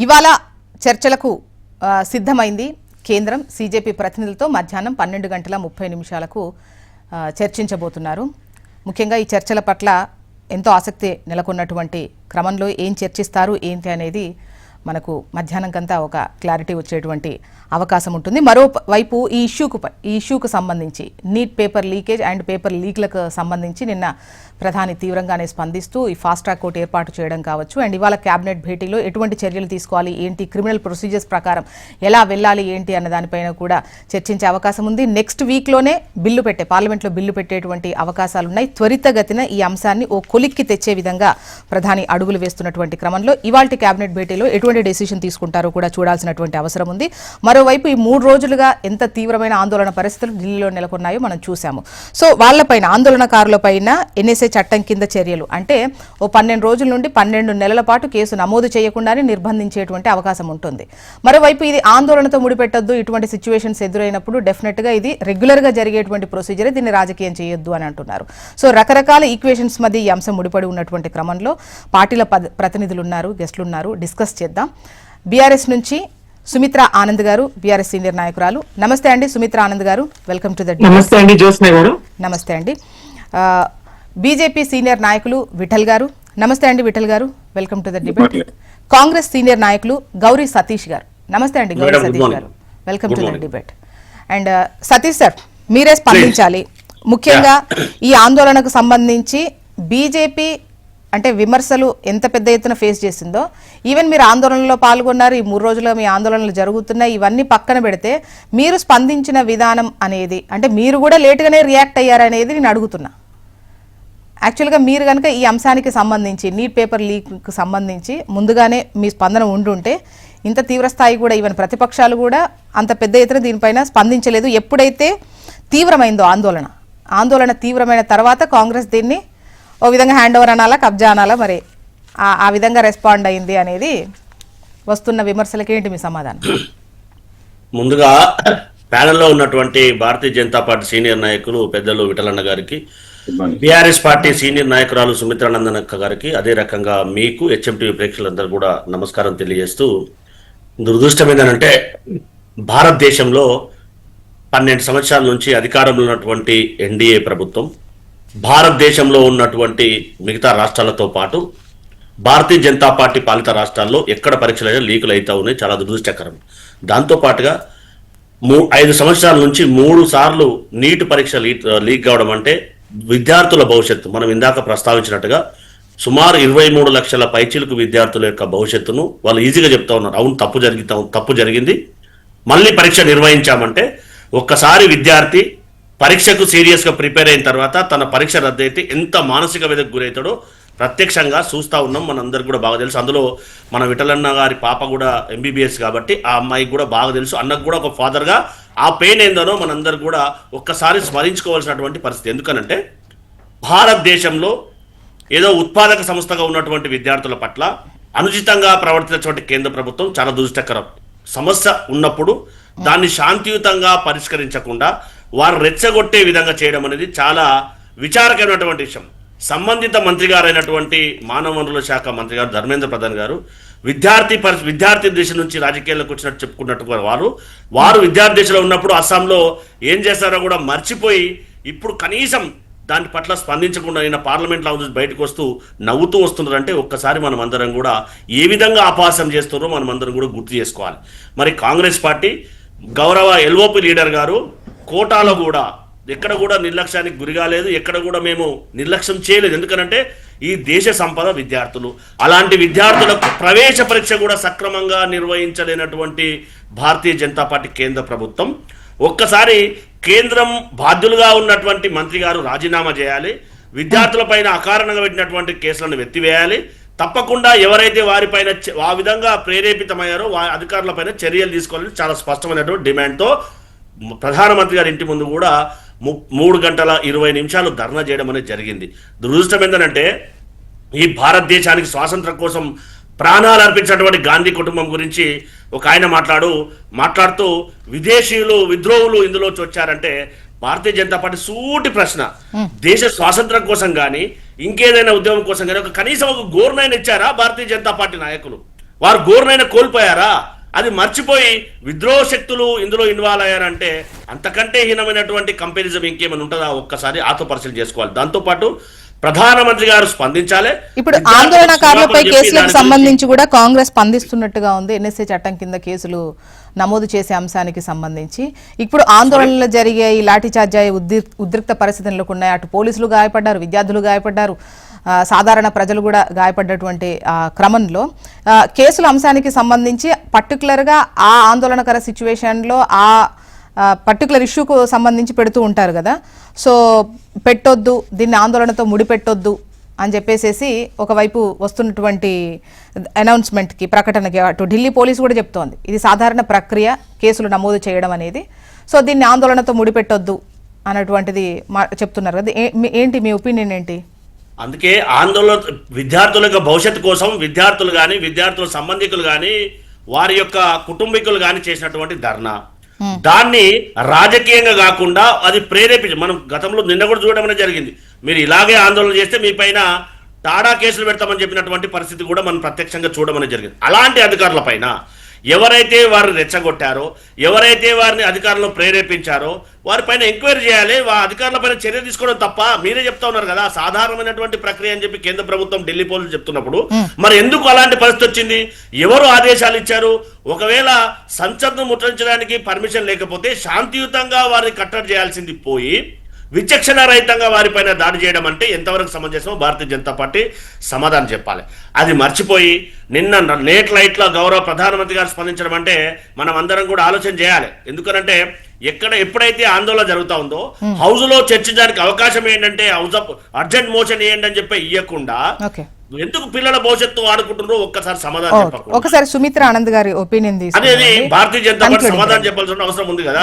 ఇవాళ చర్చలకు సిద్ధమైంది కేంద్రం. సీజేపీ ప్రతినిధులతో మధ్యాహ్నం 12:30 చర్చించబోతున్నారు. ముఖ్యంగా ఈ చర్చల పట్ల ఎంతో ఆసక్తి నెలకొన్నటువంటి క్రమంలో ఏం చర్చిస్తారు ఏంటి అనేది మనకు మధ్యాహ్నంకంతా ఒక క్లారిటీ వచ్చేటువంటి అవకాశం ఉంటుంది. మరోవైపు ఈ ఇష్యూకు సంబంధించి NEET paper leakage and paper లీక్లకు సంబంధించి నిన్న ప్రధాని తీవ్రంగానే స్పందిస్తూ ఈ ఫాస్ట్ ట్రాక్ కోర్టు ఏర్పాటు చేయడం కావచ్చు అండ్ ఇవాళ కేబినెట్ భేటీలో ఎటువంటి చర్యలు తీసుకోవాలి ఏంటి, క్రిమినల్ ప్రొసీజర్స్ ప్రకారం ఎలా వెళ్ళాలి ఏంటి అన్న దానిపైన కూడా చర్చించే అవకాశం ఉంది. నెక్స్ట్ వీక్లోనే పార్లమెంట్లో బిల్లు పెట్టేటువంటి అవకాశాలున్నాయి. త్వరితగతిన ఈ అంశాన్ని ఓ కొలిక్కి తెచ్చే విధంగా ప్రధాని అడుగులు వేస్తున్నటువంటి క్రమంలో ఇవాల్టి కేబినెట్ భేటీలో ఎటువంటి డెసిషన్ తీసుకుంటారో కూడా చూడాల్సినటువంటి అవసరం ఉంది. మరోవైపు ఈ 3 రోజులుగా ఎంత తీవ్రమైన ఆందోళన పరిస్థితులు ఢిల్లీలో నెలకొన్నాయో మనం చూసాము. సో వాళ్లపైన, ఆందోళనకారులపైన ఎన్ఎస్ఏ చట్టం కింద చర్యలు అంటే ఓ 12 రోజుల నుండి 12 నెలల పాటు కేసు నమోదు చేయకుండానే నిర్బంధించేటువంటి అవకాశం ఉంటుంది. మరోవైపు ఇది ఆందోళనతో ముడిపెట్టద్దు, ఇటువంటి సిచ్యువేషన్స్ ఎదురైనప్పుడు డెఫినెట్గా ఇది రెగ్యులర్గా జరిగేటువంటి ప్రొసీజరే, దీన్ని రాజకీయం చేయొద్దు అని అంటున్నారు. సో రకరకాల ఈక్వేషన్స్ మధ్య ఈ అంశం ముడిపడి ఉన్నటువంటి క్రమంలో పార్టీల ప్రతినిధులు ఉన్నారు, గెస్టులు ఉన్నారు, డిస్కస్ చేద్దాం. బీఆర్ఎస్ నుంచి సుమిత్రా ఆనంద్ గారు, బీఆర్ఎస్ సీనియర్ నాయకురాలు. నమస్తే అండి సుమిత్రా ఆనంద్ గారు, వెల్కమ్ టు ద డిబేట్. నమస్తే అండి జ్యోత్స్న గారు. నమస్తే అండి. బీజేపీ సీనియర్ నాయకులు విఠల్ గారు. నమస్తే అండి విఠల్ గారు, welcome to the debate. Congress senior నాయకులు గౌరీ సతీష్ గారు. నమస్తే అండి గౌరీ సతీష్ గారు, welcome to the debate. And Satish sir, మీరే స్పందించాలి. ముఖ్యంగా ఈ ఆందోళనకు సంబంధించి బీజేపీ అంటే విమర్శలు ఎంత పెద్ద ఎత్తున ఫేస్ చేసిందో, ఈవెన్ మీరు ఆందోళనలో పాల్గొన్నారు, ఈ 3 రోజుల్లో మీ ఆందోళనలు జరుగుతున్నాయి, ఇవన్నీ పక్కన పెడితే మీరు స్పందించిన విధానం అనేది, అంటే మీరు కూడా లేటుగానే రియాక్ట్ అయ్యారనేది నేను అడుగుతున్నా. యాక్చువల్గా మీరు కనుక ఈ అంశానికి సంబంధించి, నీట్ పేపర్ లీక్కి సంబంధించి ముందుగానే మీ స్పందన ఉండుంటే ఇంత తీవ్రస్థాయి కూడా ఈవెన్ ప్రతిపక్షాలు కూడా అంత పెద్ద ఎత్తున దీనిపైన స్పందించలేదు. ఎప్పుడైతే తీవ్రమైందో ఆందోళన తీవ్రమైన తర్వాత కాంగ్రెస్ దీన్ని ఓ విధంగా హ్యాండ్ ఓవర్ అనాలా, కబ్జా అనాలా, మరి ఆ విధంగా రెస్పాండ్ అయింది అనేది వస్తున్న విమర్శలకి ఏంటి మీ సమాధానం? ముందుగా ప్యానెల్లో ఉన్నటువంటి భారతీయ జనతా పార్టీ సీనియర్ నాయకులు పెద్దలు విఠలన్న గారికి, బీఆర్ఎస్ పార్టీ సీనియర్ నాయకురాలు సుమిత్రానందనక్క గారికి, అదే రకంగా మీకు హెచ్ఎంటీవీ ప్రేక్షకులందరూ కూడా నమస్కారం తెలియజేస్తూ, దురదృష్టం ఏంటంటే భారతదేశంలో 12 సంవత్సరాల నుంచి అధికారంలో ఉన్నటువంటి ఎన్డీఏ ప్రభుత్వం భారతదేశంలో ఉన్నటువంటి మిగతా రాష్ట్రాలతో పాటు భారతీయ జనతా పార్టీ పాలిత రాష్ట్రాల్లో ఎక్కడ పరీక్షలైనా లీకులు అవుతా ఉన్నాయి. చాలా దురదృష్టకరం. దాంతోపాటుగా 5 సంవత్సరాల నుంచి 3 సార్లు నీట్ పరీక్ష లీక్ కావడం అంటే విద్యార్థుల భవిష్యత్తు, మనం ఇందాక ప్రస్తావించినట్టుగా సుమారు 23 లక్షల పైచిలకు విద్యార్థుల యొక్క భవిష్యత్తును వాళ్ళు ఈజీగా చెప్తా ఉన్నారు. అవును, తప్పు జరిగింది, మళ్ళీ పరీక్ష నిర్వహించామంటే ఒక్కసారి విద్యార్థి పరీక్షకు సీరియస్గా ప్రిపేర్ అయిన తర్వాత తన పరీక్ష రద్దయితే ఎంత మానసిక వేదకు గురవుతాడో ప్రత్యక్షంగా చూస్తూ ఉన్నాం. మనందరికి కూడా బాగా తెలుసు. అందులో మన విఠలన్న గారి పాప కూడా ఎంబీబీఎస్ కాబట్టి ఆ అమ్మాయికి కూడా బాగా తెలుసు. అన్నకు కూడా ఒక ఫాదర్గా ఆ పెయిన్ ఏందనో మనందరూ కూడా ఒక్కసారి స్మరించుకోవాల్సినటువంటి పరిస్థితి. ఎందుకనంటే భారతదేశంలో ఏదో ఉత్పాదక సంస్థగా ఉన్నటువంటి విద్యార్థుల పట్ల అనుచితంగా ప్రవర్తించినటువంటి కేంద్ర ప్రభుత్వం చాలా దురదృష్టకరం. సమస్య ఉన్నప్పుడు దాన్ని శాంతియుతంగా పరిష్కరించకుండా వారు రెచ్చగొట్టే విధంగా చేయడం అనేది చాలా విచారకరమైనటువంటి విషయం. సంబంధిత మంత్రి గారైనటువంటి మానవ వనరుల శాఖ మంత్రి గారు ధర్మేంద్ర ప్రధాన్ గారు విద్యార్థి దేశం నుంచి రాజకీయాల్లోకి వచ్చినట్టు చెప్పుకున్నట్టు వారు విద్యార్థి దేశంలో ఉన్నప్పుడు అస్సాంలో ఏం చేస్తారో కూడా మర్చిపోయి ఇప్పుడు కనీసం దాని పట్ల స్పందించకుండా నిన్న పార్లమెంట్లో బయటకు వస్తూ నవ్వుతూ వస్తున్నారంటే ఒక్కసారి మనం అందరం కూడా ఏ విధంగా అపహాస్యం చేస్తున్నారో మనం అందరం కూడా గుర్తు చేసుకోవాలి. మరి కాంగ్రెస్ పార్టీ గౌరవ ఎల్ఓపి లీడర్ గారు కోటాలో కూడా ఎక్కడ కూడా నిర్లక్ష్యానికి గురిగాలేదు, ఎక్కడ కూడా మేము నిర్లక్ష్యం చేయలేదు. ఎందుకనంటే ఈ దేశ సంపద విద్యార్థులు, అలాంటి విద్యార్థులకు ప్రవేశ పరీక్ష కూడా సక్రమంగా నిర్వహించలేనటువంటి భారతీయ జనతా పార్టీ కేంద్ర ప్రభుత్వం ఒక్కసారి కేంద్రం బాధ్యులుగా ఉన్నటువంటి మంత్రి గారు రాజీనామా చేయాలి, విద్యార్థులపైన అకారణంగా పెట్టినటువంటి కేసులను ఎత్తివేయాలి, తప్పకుండా ఎవరైతే వారిపైన ఆ విధంగా ప్రేరేపితమయ్యారో అధికారులపైన చర్యలు తీసుకోవాలని చాలా స్పష్టమైనటువంటి డిమాండ్తో ప్రధానమంత్రి గారి ఇంటి ముందు కూడా 3 గంటల 20 నిమిషాలు ధర్నా చేయడం అనేది జరిగింది. దురదృష్టం ఏంటంటే ఈ భారతదేశానికి స్వాతంత్రం కోసం ప్రాణాలు అర్పించినటువంటి గాంధీ కుటుంబం గురించి ఒక ఆయన మాట్లాడుతూ విదేశీయులు విద్రోహులు ఇందులో వచ్చారంటే భారతీయ జనతా పార్టీ సూటి ప్రశ్న, దేశ స్వాతంత్రం కోసం కానీ ఇంకేదైనా ఉద్యమం కోసం కానీ కనీసం ఒక గోరునైనా ఇచ్చారా భారతీయ జనతా పార్టీ నాయకులు? వారు ఘోరమైన కోల్పోయారా? అది మర్చిపోయి విద్రోహ శక్తులు ఇందులో ఇన్వాల్వ్ అయ్యారంటే అంతకంటే హీనమైనటువంటి కంపారిజం ఇంకేమైనా ఉంటుందా? ఒక్కసారి ఆత్మపరిశీలన చేసుకోవాలి. దాంతోపాటు ప్రధానమంత్రి గారు స్పందించాలి. ఇప్పుడు ఆందోళనకారులపై కేసులకు సంబంధించి కూడా కాంగ్రెస్ స్పందిస్తున్నట్టుగా ఉంది. ఎన్ఎస్ఏ చట్టం కింద కేసులు నమోదు చేసే అంశానికి సంబంధించి ఇప్పుడు ఆందోళనలు జరిగే ఈ లాఠీచార్జ్ అయ్యే ఉద్రిక్త పరిస్థితులకు ఉన్నాయి. అటు పోలీసులు గాయపడ్డారు, విద్యార్థులు గాయపడ్డారు, సాధారణ ప్రజలు కూడా గాయపడ్డటువంటి క్రమంలో కేసుల అంశానికి సంబంధించి పర్టికులర్గా ఆ ఆందోళనకర సిచ్యువేషన్లో ఆ పర్టికులర్ ఇష్యూకు సంబంధించి పెడుతూ ఉంటారు కదా. సో పెట్టొద్దు, దీన్ని ఆందోళనతో ముడిపెట్టొద్దు అని చెప్పేసి ఒకవైపు వస్తున్నటువంటి అనౌన్స్మెంట్కి, ప్రకటనకి అటు ఢిల్లీ పోలీసు కూడా చెప్తోంది ఇది సాధారణ ప్రక్రియ కేసులు నమోదు చేయడం అనేది. సో దీన్ని ఆందోళనతో ముడిపెట్టొద్దు అన్నటువంటిది చెప్తున్నారు కదా. ఏంటి మీ ఒపీనియన్ ఏంటి? అందుకే ఆందోళన విద్యార్థుల యొక్క భవిష్యత్తు కోసం విద్యార్థులు కానీ, విద్యార్థుల సంబంధికులు కానీ, వారి యొక్క కుటుంబీకులు కానీ చేసినటువంటి ధర్నా, దాన్ని రాజకీయంగా కాకుండా అది ప్రేరేపించి, మనం గతంలో నిన్న కూడా చూడడం అనేది జరిగింది. మీరు ఇలాగే ఆందోళన చేస్తే మీ పైన టాడా కేసులు పెడతామని చెప్పినటువంటి పరిస్థితి కూడా మనం ప్రత్యక్షంగా చూడడం అనేది జరిగింది. అలాంటి అధికారుల పైన ఎవరైతే వారిని రెచ్చగొట్టారో, ఎవరైతే వారిని అధికారులను ప్రేరేపించారో వారిపైన ఎంక్వైరీ చేయాలి. అధికారులపైన చర్య తీసుకోవడం తప్ప, మీరే చెప్తా ఉన్నారు కదా సాధారణమైనటువంటి ప్రక్రియ అని చెప్పి కేంద్ర ప్రభుత్వం, ఢిల్లీ పోలీసులు చెప్తున్నప్పుడు మరి ఎందుకు అలాంటి పరిస్థితి వచ్చింది? ఎవరు ఆదేశాలు ఇచ్చారు? ఒకవేళ సంసద్ను ముట్టడించడానికి పర్మిషన్ లేకపోతే శాంతియుతంగా వారిని కట్టడి చేయాల్సింది పోయి విచక్షణ రహితంగా వారిపైన దాడి చేయడం అంటే ఎంతవరకు సమంజసమో భారతీయ జనతా పార్టీ సమాధానం చెప్పాలి. అది మర్చిపోయి నిన్న లేట్ లైట్లో గౌరవ ప్రధానమంత్రి గారు స్పందించడం అంటే మనం అందరం కూడా ఆలోచన చేయాలి. ఎందుకనంటే ఎప్పుడైతే ఆందోళన జరుగుతా ఉందో హౌస్ లో చర్చించడానికి అవకాశం ఏంటంటే హౌస్ ఆఫ్ అర్జెంట్ మోషన్ ఏంటి అని చెప్పి ఇవ్వకుండా ఎందుకు పిల్లల భవిష్యత్తు ఆడుకుంటున్నారో ఒక్కసారి సమాధానం చెప్పండి. ఒకసారి సుమిత్ర ఆనంద్ గారి ఒపీనియన్ అనేది భారతీయ జనతా పార్టీ సమాధానం చెప్పాల్సిన అవసరం ఉంది కదా.